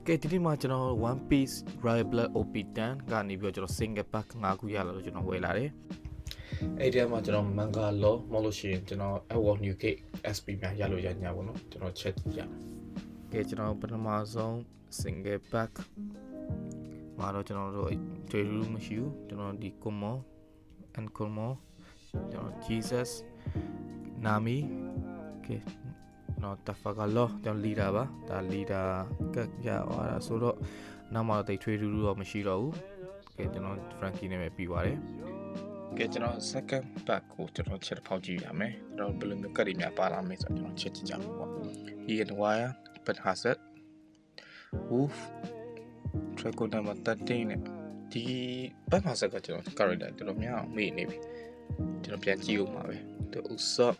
ကဲဒီနေ့မှာကျွန်တော် One Piece Royal Blood OP10 ကနေပြီးတော့ကျွန်တော် single pack 5ခုရလာလို့ကျွန်တော်ဝယ်လာတယ်အဲ့ဒီမှာကျွန်တော် manga law မလို့ရှိရင်ကျွန်တော် Award New Gate SP များရလို့ရညာပေါ့နော်ကျွန်တော်ချက်ကြည့်ရကဲကျွန်တော်ပထမဆုံး single pack မှာတော့ကျွန်တော်တို့တွေ့လို့မရှိဘူးကျွန်တော်ဒီ common and common ကျွန်တော် Jesus Nami ကဲနော်တဖကလောကျွန်တော် leader ပါဒါ leader ကရသွားတာဆိုတော့နောက်မှတိတ်ထွေးထူးထူးတော့မရှိတော့ဘူးကဲကျွန်တော် Frankie နဲ့ပဲပြီးပါတယ်ကဲကျွန်တော် second pack ကိုကျွန်တော်ချက်ဖောက်ကြည့်ရမယ်ကျွန်တော်ဘယ်လိုမျိုးကတ်တွေများပါလာမလဲဆိုတော့ကျွန်တော်ချက်ကြည့်ကြမှာပေါ့ Ian Wire Ben Hazard Wolf Draco number 13နဲ့ဒီ Ben Hazard ကကျွန်တော် character တော်တော်များမေ့နေပြီကျွန်တော်ပြန်ကြည့်ဦးမှာပဲသူ Usopp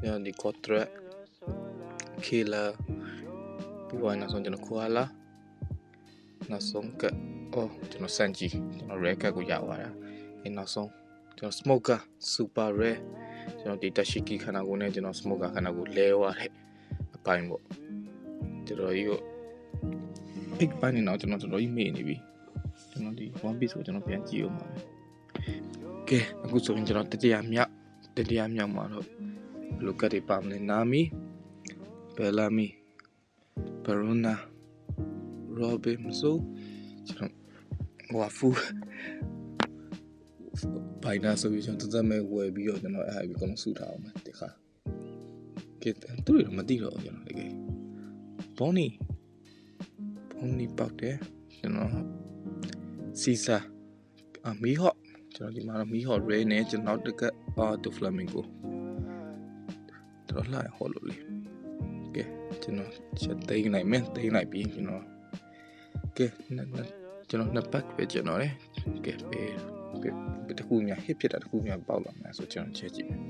ကျွန်တော်ဒီ Contra Killer ပြီးတော့နောက်ဆုံးကျွန်တော် Koala နောက်ဆုံးကကျွန်တော် Sanji ကျွန်တော် Red Cat ကိုရသွားတာနောက်ဆုံးကျွန်တော် Smoker Super Rare ကျွန်တော်ဒီ Tashiki ခန္ဓာကိုယ်နဲ့ကျွန်တော် Smoker ခန္ဓာကိုယ်လဲသွားတဲ့အပိုင်းပေါ့ကျွန်တော်ဒီကို big ပိုင်းနေတော့ကျွန်တော်တော်တော်ကြီးမေ့နေပြီကျွန်တော်ဒီ One Piece ကိုကျွန်တော်ပြန်ကြည့်အောင်ပါကဲအခုဆိုရင်ကျွန်တော်တတိယမြောက်မှာတော့ဘယ်လိုကတ်တွေပါမလဲ Nami Bellamy Baruna Robin so ကျွန်တော်Wafu ဘိုင်နာဆိုပြီးကျွန်တော်တက်မဲ့ဝယ်ပြီးတော့ကျွန်တော်အဲ့ဒီကောင်စုထားအောင်မယ်တခါကဲသူတွေတော့မသိတော့ကျွန်တော်တကယ်ဘောနီပောက်တယ်ကျွန်တော်စီစာမီဟော့ကျွန်တော်ဒီမှာမီဟော့ Ray နဲ့ကျွန်တော်တကတူ Flamingo တော်လာဟောလို့လေကဲကျွန်တော်ချက်သိမ်းနိုင်မယ်သိမ်းလိုက်ပြီးကျွန်တော်ကဲကျွန်တော်နှစ်ပတ်ပဲကျွန်တော်လေကဲပဲတခုများ hit ဖြစ်တာတခုများပေါက်လာမယ်ဆိုကျွန်တော်ချက်ကြည့်မယ်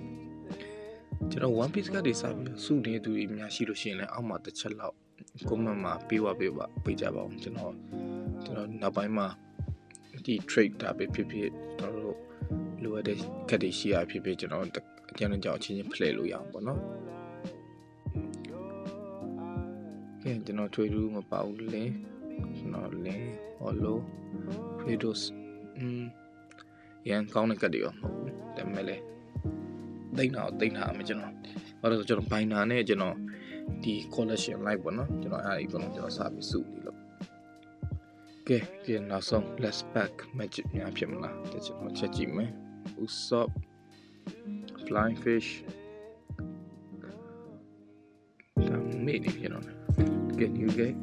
ကျွန်တော် One Piece ကတွေစပြီးစုနေသူတွေများရှိလို့ရှိရင်လည်းအောက်မှာတစ်ချက်လောက် comment မှာပေးကြပါအောင်ကျွန်တော်နောက်ပိုင်းမှာဒီ trade တာပဲဖြစ်ဖြစ်ကျွန်တော်တို့လိုအပ်တဲ့ကတ်တွေရှိရဖြစ်ဖြစ်ကျွန်တော်အကျဉ်းကြောင်းချင်း play လို့ရအောင်ပေါ့နော်ကဲကျွန်တော်ထွေထူးမပါဘူးလေကျွန်တော်လင်း hollow redos ရန်ကောင်းတဲ့ကတ်တွေရောမဟုတ်ဘူးဒါပေမဲ့လေတိတ်တာမယ်ကျွန်တော်ဘာလို့ဆိုကျွန်တော်ဘိုင်နာနဲ့ကျွန်တော်ဒီ collection live ပေါ့နော်ကျွန်တော်အဲ့ဒီကျွန်တော်စာပြီးစုပြီးလို့ကဲနောက်ဆုံး last pack magic များဖြစ်မလားကျွန်တော်ချက်ကြည့်မယ် Usopp flying fish ဒါမေ့နေကျွန်တော်ကဲ new game